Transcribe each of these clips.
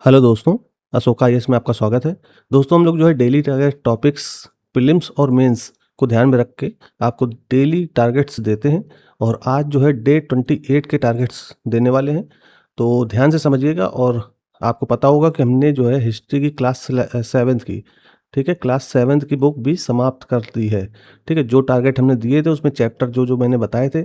Hello दोस्तों, Ashok IAS में आपका स्वागत है। दोस्तों हम लोग जो है डेली टारगेट टॉपिक्स, प्रीलिम्स और मेंस को ध्यान में रख के आपको डेली टारगेट्स देते हैं और आज जो है डे 28 के टारगेट्स देने वाले हैं। तो ध्यान से समझिएगा और आपको पता होगा कि हमने जो है हिस्ट्री की क्लास 7th की, ठीक है? क्लास 7th की बुक भी समाप्त कर दी है, ठीक है? जो टारगेट हमने दिए थे उसमें चैप्टर जो-जो मैंने बताए थे,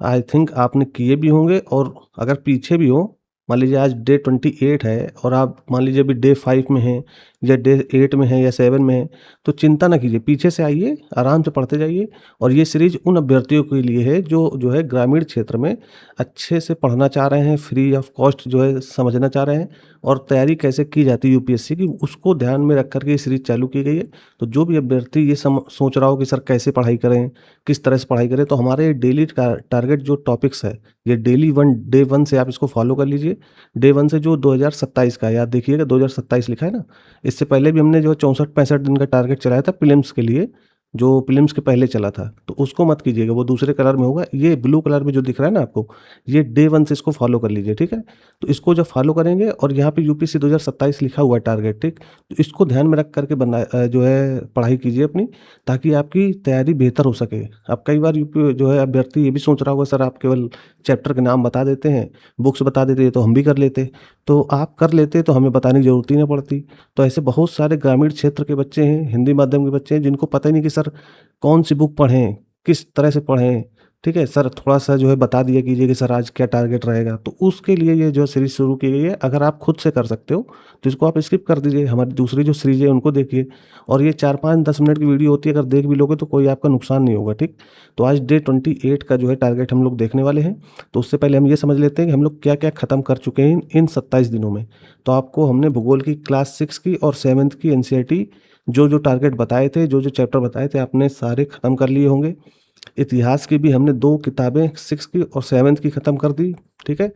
आई थिंक आपने किए भी होंगे और अगर पीछे भी हो, मान लीजिए आज डे 28 है और आप मान लीजिए अभी डे 5 में हैं या डे 8 में हैं या 7 में हैं, तो चिंता ना कीजिए, पीछे से आइए, आराम से पढ़ते जाइए। और ये सीरीज़ उन अभ्यर्थियों के लिए है जो है ग्रामीण क्षेत्र में अच्छे से पढ़ना चाह रहे हैं, फ्री ऑफ कॉस्ट जो है समझना चाह रहे हैं और तैयारी कैसे की जाती है यूपीएससी की, उसको ध्यान में रख कर के ये सीरीज़ चालू की गई है। तो जो भी अभ्यर्थी ये सोच रहा हो कि सर कैसे पढ़ाई करें, किस तरह से पढ़ाई करें, तो हमारे डेली टारगेट जो टॉपिक्स है, ये डे 1 से आप इसको फॉलो कर लीजिए। डे 1 से जो 2027 का है, याद देखिएगा 2027 लिखा है ना? इससे पहले भी हमने जो 64-65 दिन का टारगेट चलाया था प्रीलिम्स के लिए, जो प्रीलिम्स के पहले चला था, तो उसको मत कीजिएगा, वो दूसरे कलर में होगा। ये ब्लू कलर में जो दिख रहा है ना आपको, ये डे 1 से इसको फॉलो कर लीजिए, ठीक है? तो इसको जब फॉलो करेंगे और यहाँ पे यूपीएससी 2027 लिखा हुआ है टारगेट, ठीक? तो इसको ध्यान में रख कर के जो है पढ़ाई कीजिए अपनी, ताकि आपकी तैयारी बेहतर हो सके। अब कई बार यूपी जो है अभ्यर्थी ये भी सोच रहा होगा सर आप केवल चैप्टर के नाम बता देते हैं, बुक्स बता देते हैं तो हम भी कर लेते। तो आप कर लेते तो हमें बताने की ज़रूरत ही ना पड़ती। तो ऐसे बहुत सारे ग्रामीण क्षेत्र के बच्चे हैं, हिंदी माध्यम के बच्चे हैं जिनको पता ही नहीं कि सर कौन-सी बुक पढ़ें, किस तरह से पढ़ें, ठीक है? सर थोड़ा-सा जो है बता दिया कीजिए कि सर आज क्या टारगेट रहेगा। तो उसके लिए ये जो सीरीज़ शुरू की गई है, अगर आप खुद से कर सकते हो तो इसको आप स्किप कर दीजिए। हमारी दूसरी जो सीरीज़ है उनको देखिए और ये 4-5, 10 मिनट की वीडियो होती है, अगर देख भी लोगे तो कोई आपका नुकसान नहीं होगा, ठीक? तो आज डे 28 का जो है टारगेट हम लोग देखने वाले हैं। तो उससे पहले हम ये समझ लेते हैं कि हम लोग क्या-क्या ख़त्म कर चुके हैं इन 27 दिनों में। तो आपको हमने भूगोल की क्लास 6 की और 7th की एनसीईआरटी जो-जो टारगेट बताए थे, जो-जो चैप्टर बताए थे, आपने सारे ख़त्म कर लिए होंगे। इतिहास की भी हमने 2 किताबें 6 की और 7th की ख़त्म कर दी, ठीक है?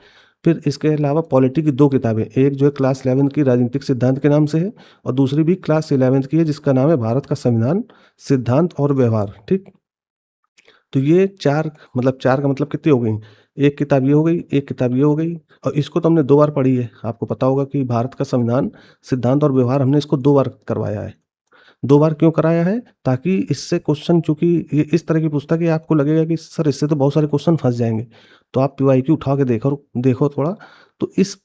फिर इसके अलावा पॉलिटी की 2 किताबें, एक जो है क्लास 11 की राजनीतिक सिद्धांत के नाम से है और दूसरी भी क्लास 11 की है जिसका नाम है भारत का संविधान, सिद्धांत और व्यवहार, ठीक? तो ये 4 मतलब 4 का मतलब कितनी हो गई? 1 किताब ये हो गई, 1 किताब ये हो गई और इसको तो हमने 2 बार पढ़ी है। आपको पता होगा कि भारत का संविधान, सिद्धांत और व्यवहार हमने इसको 2 बार करवाया है। 2 बार क्यों कराया है? ताकि इससे क्वेश्चन, चूँकि ये इस तरह की पुस्तक है आपको लगेगा कि सर इससे तो बहुत सारे क्वेश्चन फँस जाएँगे। तो आप पीवाईक्यू उठा के देखो थोड़ा, तो इस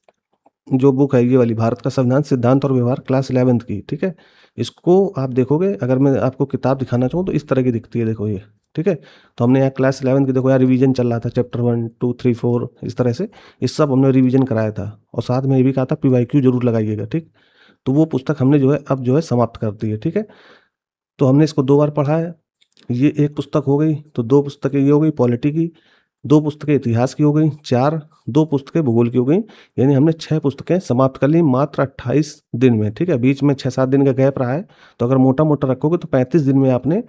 जो बुक है ये वाली भारत का संविधान, सिद्धांत और व्यवहार क्लास 11th की, ठीक है? इसको आप देखोगे, अगर मैं आपको किताब दिखाना चाहूँ तो इस तरह की दिखती है, देखो ये, ठीक है? तो हमने यहाँ क्लास 11th की देखो यहाँ रिवीजन चल रहा था, चैप्टर 1, 2, 3, 4 इस तरह से, ये सब हमने रिवीजन कराया था और साथ में ये भी कहा था पीवाईक्यू ज़रूर लगाइएगा, ठीक? तो वो पुस्तक हमने जो है अब जो है समाप्त कर दी है, ठीक है? तो हमने इसको 2 बार पढ़ा है। ये 1 पुस्तक हो गई, तो 2 पुस्तकें ये हो गई पॉलिटी की, 2 पुस्तकें इतिहास की हो गई, 4, 2 पुस्तकें भूगोल की हो गई। यानी हमने 6 पुस्तकें समाप्त कर ली मात्र 28 दिन में, ठीक है? बीच में 6-7 दिन का गैप रहा है, तो अगर मोटा-मोटा रखोगे तो 35 दिन में आपने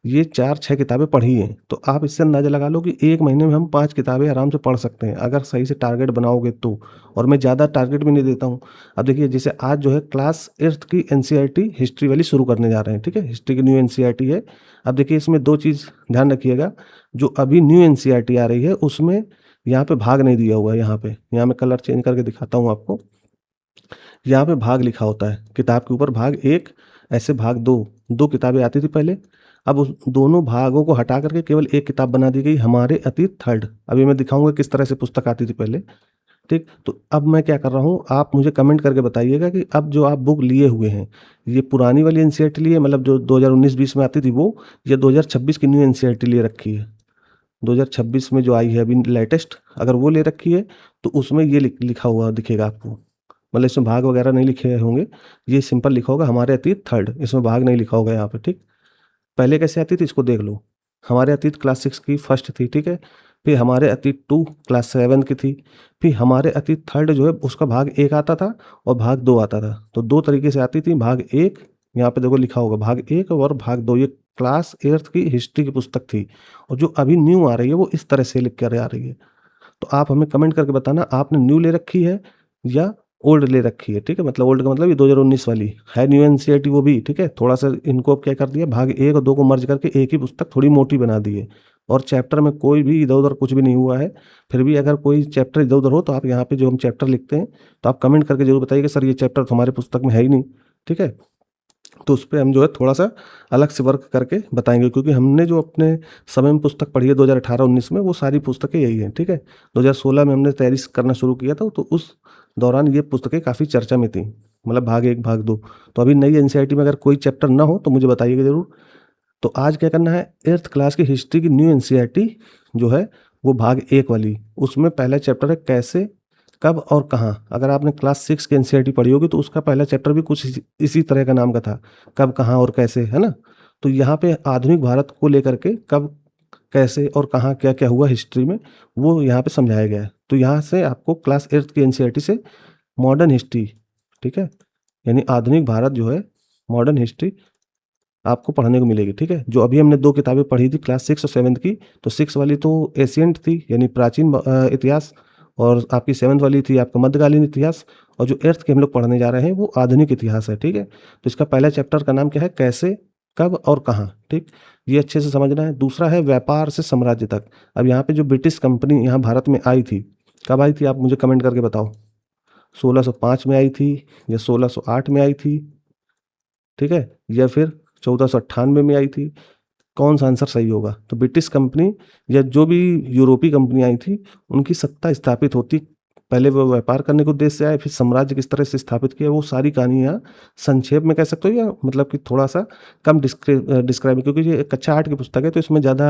ये 4-6 किताबें पढ़ी हैं। तो आप इससे अंदाज़ा लगा लो कि 1 महीने में हम 5 किताबें आराम से पढ़ सकते हैं, अगर सही से टारगेट बनाओगे तो। और मैं ज़्यादा टारगेट भी नहीं देता हूँ। अब देखिए जैसे आज जो है क्लास 8th की एनसीईआरटी हिस्ट्री वाली शुरू करने जा रहे हैं, ठीक है? हिस्ट्री की न्यू एनसीईआरटी है। अब देखिए इसमें 2 चीज़ ध्यान रखिएगा, जो अभी न्यू एनसीईआरटी आ रही है उसमें यहाँ पे भाग नहीं दिया हुआ है यहाँ पे। यहाँ मैं कलर चेंज करके दिखाता हूँ आपको। यहाँ पे भाग लिखा होता है, किताब के ऊपर भाग 1 ऐसे भाग 2, 2 किताबें आती थी पहले। अब उस दोनों भागों को हटा कर के केवल 1 किताब बना दी गई, हमारे अतीत थर्ड। अभी मैं दिखाऊँगा किस तरह से पुस्तक आती थी पहले, ठीक? तो अब मैं क्या कर रहा हूँ, आप मुझे कमेंट करके बताइएगा कि अब जो आप बुक लिए हुए हैं, ये पुरानी वाली एनसीईआरटी लिए मतलब जो 2019-20 में आती थी वो, या 2026 की न्यू एनसीईआरटी ले रखी है? 2026 में जो आई है अभी लेटेस्ट, अगर वो ले रखी है, तो उसमें ये लिखा हुआ दिखेगा आपको। मतलब इसमें भाग वगैरह नहीं लिखे होंगे, ये सिंपल लिखा होगा हमारे अतीत थर्ड, इसमें भाग नहीं लिखा होगा यहाँ पे, ठीक? पहले कैसे आती थी इसको देख लो। हमारे अतीत क्लास 6 की फर्स्ट थी, ठीक है? फिर हमारे अतीत 2 क्लास 7 की थी। फिर हमारे अतीत थर्ड जो है उसका भाग 1 आता था और भाग 2 आता था। तो 2 तरीके से आती थी, भाग 1 यहाँ पे देखो लिखा होगा भाग 1 और भाग 2, ये क्लास 8th की हिस्ट्री की पुस्तक थी। और जो अभी न्यू आ रही है वो इस तरह से लिख कर आ रही है। तो आप हमें कमेंट करके बताना आपने न्यू ले रखी है या ओल्ड ले रखी है, ठीक है? मतलब ओल्ड का मतलब ये 2019 वाली है न्यू एनसीईआरटी वो भी, ठीक है? थोड़ा-सा इनको अब क्या कर दिया, भाग 1 और 2 को मर्ज करके एक ही पुस्तक थोड़ी मोटी बना दी है। और चैप्टर में कोई भी इधर-उधर कुछ भी नहीं हुआ है। फिर भी अगर कोई चैप्टर इधर-उधर हो तो आप यहाँ पे जो हम चैप्टर लिखते हैं, तो आप कमेंट करके ज़रूर बताइए कि सर ये चैप्टर तो हमारी पुस्तक में है ही नहीं, ठीक है? तो उस पे हम जो है थोड़ा-सा अलग से वर्क करके बताएँगे, क्योंकि हमने जो अपने समय में पुस्तक पढ़ी है 2018-19 में, वो सारी पुस्तकें यही हैं, ठीक है? 2016 में हमने तैयारी करना शुरू किया था, तो उस दौरान ये पुस्तकें काफ़ी चर्चा में थीं, मतलब भाग 1, भाग 2। तो अभी नई एनसीईआरटी में अगर कोई चैप्टर ना हो तो मुझे बताइएगा ज़रूर। तो आज क्या करना है, 8th क्लास की हिस्ट्री की न्यू एनसीईआरटी जो है वो भाग 1 वाली, उसमें पहला चैप्टर है कैसे, कब और कहाँ। अगर आपने क्लास 6 की एनसीईआरटी पढ़ी होगी तो उसका पहला चैप्टर भी कुछ इसी तरह का नाम का था, कब, कहाँ और कैसे, है ना? तो यहाँ पे आधुनिक भारत को लेकर के कब, कैसे और कहाँ क्या-क्या हुआ हिस्ट्री में, वो यहाँ पे समझाया गया है। तो यहाँ से आपको क्लास 8th की एनसीईआरटी से मॉडर्न हिस्ट्री, ठीक है? यानी आधुनिक भारत जो है, मॉडर्न हिस्ट्री आपको पढ़ने को मिलेगी, ठीक है? जो अभी हमने 2 किताबें पढ़ी थी क्लास 6 और 7th की, तो 6 वाली तो एशिएंट थी, यानी प्राचीन इतिहास, और आपकी 7th वाली थी आपका मध्यकालीन इतिहास, और जो 8th की हम लोग पढ़ने जा रहे हैं वो आधुनिक इतिहास है, ठीक है? तो इसका पहला चैप्टर का नाम क्या है, कैसे, कब और कहाँ, ठीक? ये अच्छे से समझना है। दूसरा है व्यापार से साम्राज्य तक। अब यहाँ पे जो ब्रिटिश कंपनी यहाँ भारत में आई थी, कब आई थी आप मुझे कमेंट करके बताओ? 1605 में आई थी या 1608 में आई थी, ठीक है? या फिर 1498 में आई थी? कौन-सा आंसर सही होगा? तो ब्रिटिश कंपनी या जो भी यूरोपीय कंपनी आई थी, उनकी सत्ता स्थापित होती, पहले वो व्यापार करने के उद्देश्य से आए, फिर साम्राज्य किस तरह से स्थापित किया, वो सारी कहानी यहाँ संक्षेप में कह सकते हो, या मतलब कि थोड़ा-सा कम डिस्क्राइब, क्योंकि ये कक्षा 8 की पुस्तक है, तो इसमें ज़्यादा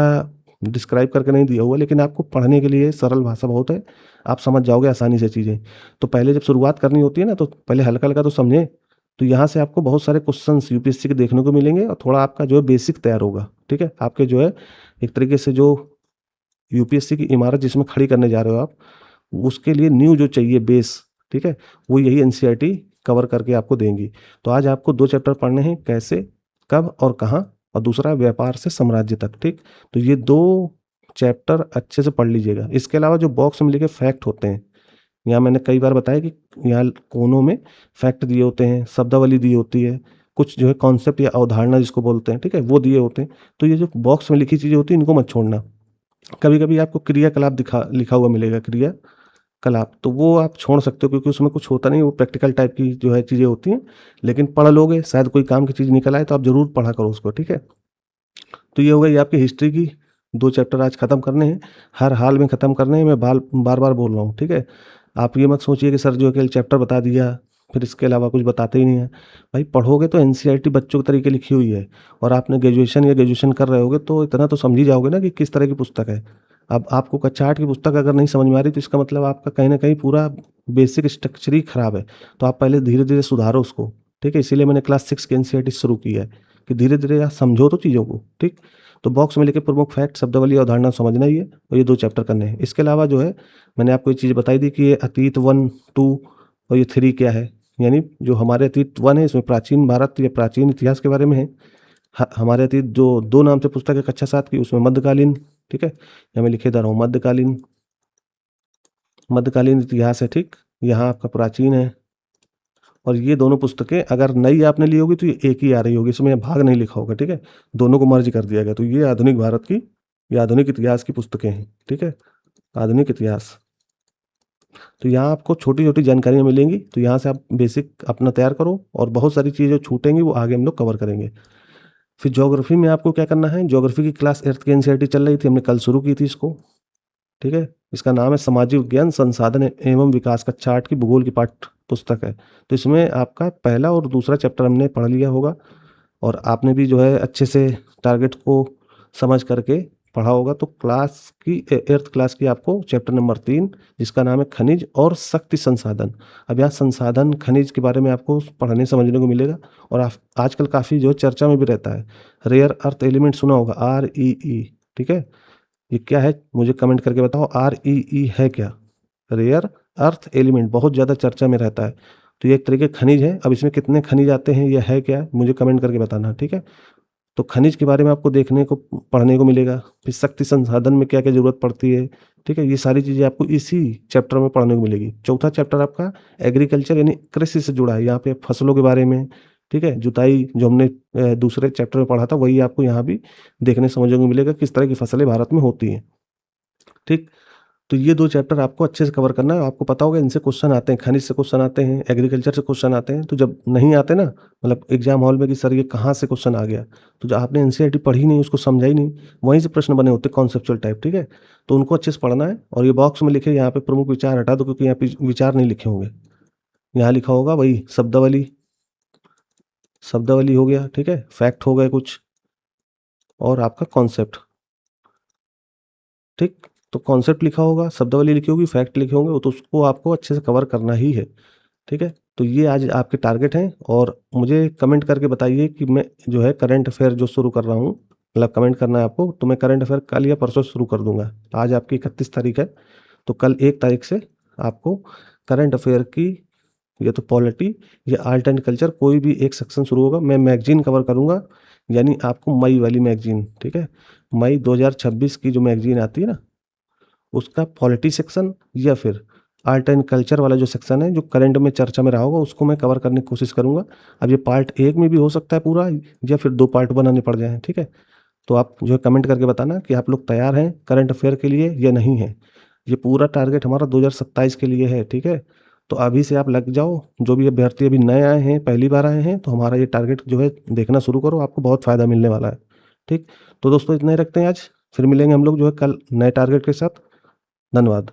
डिस्क्राइब करके नहीं दिया हुआ, लेकिन आपको पढ़ने के लिए सरल भाषा बहुत है, आप समझ जाओगे आसानी से चीज़ें। तो पहले जब शुरुआत करनी होती है ना, तो पहले हल्का-हल्का तो समझें। तो यहाँ से आपको बहुत सारे क्वेश्चंस यूपीएससी के देखने को मिलेंगे, और थोड़ा आपका जो है बेसिक तैयार होगा, ठीक है? आपके जो है एक तरीके से जो यूपीएससी की इमारत जिसमें खड़ी करने जा रहे हो आप, उसके लिए नींव जो चाहिए बेस, ठीक है? वो यही एनसीईआरटी कवर करके आपको देंगी। तो आज आपको 2 चैप्टर पढ़ने हैं, कैसे, कब और कहाँ, और दूसरा व्यापार से साम्राज्य तक, ठीक? तो ये 2 चैप्टर अच्छे से पढ़ लीजिएगा। इसके अलावा जो बॉक्स में लिखे फैक्ट होते हैं, यहाँ मैंने कई बार बताया कि यहाँ कोनों में फैक्ट दिए होते हैं, शब्दावली दी होती है, कुछ जो है कॉन्सेप्ट या अवधारणा जिसको बोलते हैं, ठीक है? वो दिए होते हैं। तो ये जो बॉक्स में लिखी चीज़ें होती हैं, इनको मत छोड़ना। कभी-कभी आपको क्रियाकलाप लिखा हुआ मिलेगा, क्रियाकलाप, तो वो आप छोड़ सकते हो, क्योंकि उसमें कुछ होता नहीं, वो प्रैक्टिकल टाइप की जो है चीज़ें होती हैं। लेकिन पढ़ लोगे, शायद कोई काम की चीज़ निकल आए, तो आप ज़रूर पढ़ा करो उसको, ठीक है? तो ये हो गई आपकी हिस्ट्री की 2 चैप्टर आज खत्म करने हैं, हर हाल में खत्म करने हैं, मैं बार-बार बोल रहा हूँ, ठीक है? आप ये मत सोचिए कि सर जो है केवल चैप्टर बता दिया, फिर इसके अलावा कुछ बताते ही नहीं हैं। भाई पढ़ोगे तो एनसीईआरटी बच्चों के तरीके लिखी हुई है, और आपने ग्रेजुएशन कर रहे होगे, तो इतना तो समझ ही जाओगे ना कि किस तरह की पुस्तक है। अब आपको कक्षा 8 की पुस्तक अगर नहीं समझ में आ रही, तो इसका मतलब आपका कहीं न कहीं पूरा बेसिक स्ट्रक्चर ही खराब है। तो आप पहले धीरे-धीरे सुधारो उसको, ठीक है? इसीलिए मैंने क्लास 6 की एनसीईआरटी शुरू की है, कि धीरे-धीरे आप समझो तो चीज़ों को, ठीक? तो बॉक्स में लिखे प्रमुख फैक्ट, शब्दावली, अवधारणा समझना ही है, और ये 2 चैप्टर करने हैं। इसके अलावा जो है मैंने आपको ये चीज़ बताई थी कि ये अतीत 1, 2 और ये 3 क्या है? यानी जो हमारे अतीत 1 है, इसमें प्राचीन भारत या प्राचीन इतिहास के बारे में है। हमारे अतीत जो 2 नाम से पुस्तक है कक्षा 7 की, उसमें मध्यकालीन, ठीक है? यहाँ मैं लिखे जा रहा हूँ मध्यकालीन, मध्यकालीन इतिहास है, ठीक? यहाँ आपका प्राचीन है। और ये दोनों पुस्तकें अगर नई आपने ली होगी तो ये एक ही आ रही होगी, इसमें भाग नहीं लिखा होगा, ठीक है? दोनों को मर्ज कर दिया गया। तो ये आधुनिक भारत की, ये आधुनिक इतिहास की पुस्तकें हैं, ठीक है? आधुनिक इतिहास। तो यहाँ आपको छोटी-छोटी जानकारियाँ मिलेंगी, तो यहाँ से आप बेसिक अपना तैयार करो, और बहुत सारी चीज़ें जो छूटेंगी वो आगे हम लोग कवर करेंगे। फिर ज्योग्राफी में आपको क्या करना है, ज्योग्राफी की क्लास 8th की एनसीईआरटी चल रही थी, हमने कल शुरू की थी इसको, ठीक है? इसका नाम है सामाजिक विज्ञान संसाधन एवं विकास, कक्षा 8 की भूगोल की पाठ्य पुस्तक है। तो इसमें आपका पहला और दूसरा चैप्टर हमने पढ़ लिया होगा, और आपने भी जो है अच्छे से टारगेट को समझ करके पढ़ा होगा। तो क्लास की 8th क्लास की आपको चैप्टर नंबर 3, जिसका नाम है खनिज और शक्ति संसाधन। अब यहाँ संसाधन खनिज के बारे में आपको पढ़ने समझने को मिलेगा, और आजकल काफ़ी जो है चर्चा में भी रहता है। रेयर अर्थ एलिमेंट सुना होगा, REE, ठीक है? ये क्या है मुझे कमेंट करके बताओ, REE है क्या? रेयर अर्थ एलिमेंट बहुत ज़्यादा चर्चा में रहता है। तो ये एक तरीके का खनिज है। अब इसमें कितने खनिज आते हैं, ये है क्या? मुझे कमेंट करके बताना, ठीक है? तो खनिज के बारे में आपको देखने को पढ़ने को मिलेगा। फिर शक्ति संसाधन में क्या-क्या ज़रूरत पड़ती है, ठीक है? ये सारी चीज़ें आपको इसी चैप्टर में पढ़ने को मिलेगी। चौथा चैप्टर आपका एग्रीकल्चर यानी कृषि से जुड़ा है। यहाँ पे फसलों के बारे में, ठीक है। जुताई जो हमने दूसरे चैप्टर में पढ़ा था वही आपको यहाँ भी देखने समझने को मिलेगा, किस तरह की फसलें भारत में होती हैं। ठीक। तो ये 2 चैप्टर आपको अच्छे से कवर करना है। आपको पता होगा इनसे क्वेश्चन आते हैं, खनिज से क्वेश्चन आते हैं, एग्रीकल्चर से क्वेश्चन आते हैं। तो जब नहीं आते ना, मतलब एग्जाम हॉल में कि सर ये कहाँ से क्वेश्चन आ गया, तो जो आपने एनसीईआरटी पढ़ी नहीं, उसको समझा ही नहीं, वहीं से प्रश्न बने होते हैं कॉन्सेप्चुअल टाइप। ठीक है। तो उनको अच्छे से पढ़ना है। और ये बॉक्स में लिखे यहाँ पे प्रमुख विचार हटा दो, क्योंकि यहाँ पे विचार नहीं लिखे होंगे। यहाँ लिखा होगा वही शब्दावली, शब्दावली हो गया, ठीक है, फैक्ट हो गए कुछ, और आपका कॉन्सेप्ट। ठीक। तो कॉन्सेप्ट लिखा होगा, शब्दावली लिखी होगी, फैक्ट लिखे होंगे, तो उसको आपको अच्छे से कवर करना ही है। ठीक है। तो ये आज आपके टारगेट हैं। और मुझे कमेंट करके बताइए कि मैं जो है करंट अफेयर जो शुरू कर रहा हूँ, मतलब कमेंट करना है आपको, तो मैं करंट अफेयर कल या परसों शुरू कर दूंगा। आज आपकी 31 तारीख है, तो कल 1 तारीख से आपको करंट अफेयर की, या तो पॉलिटी या आर्ट एंड कल्चर, कोई भी एक सेक्शन शुरू होगा। मैं मैगजीन कवर करूँगा, यानी आपको मई वाली मैगजीन, ठीक है, मई 2026 की जो मैगजीन आती है ना, उसका पॉलिटी सेक्शन या फिर आर्ट एंड कल्चर वाला जो सेक्शन है, जो करंट में चर्चा में रहा होगा, उसको मैं कवर करने की कोशिश करूँगा। अब ये पार्ट 1 में भी हो सकता है पूरा, या फिर 2 पार्ट बनाने पड़ जाएँ। ठीक है। तो आप जो है कमेंट करके बताना कि आप लोग तैयार हैं करंट अफेयर के लिए या नहीं हैं। ये पूरा टारगेट हमारा 2027 के लिए है। ठीक है। तो अभी से आप लग जाओ। जो भी अभ्यर्थी अभी नए आए हैं, पहली बार आए हैं, तो हमारा ये टारगेट जो है देखना शुरू करो, आपको बहुत फ़ायदा मिलने वाला है। ठीक। तो दोस्तों इतना ही रखते हैं आज, फिर मिलेंगे हम लोग जो है कल नए टारगेट के साथ। धन्यवाद।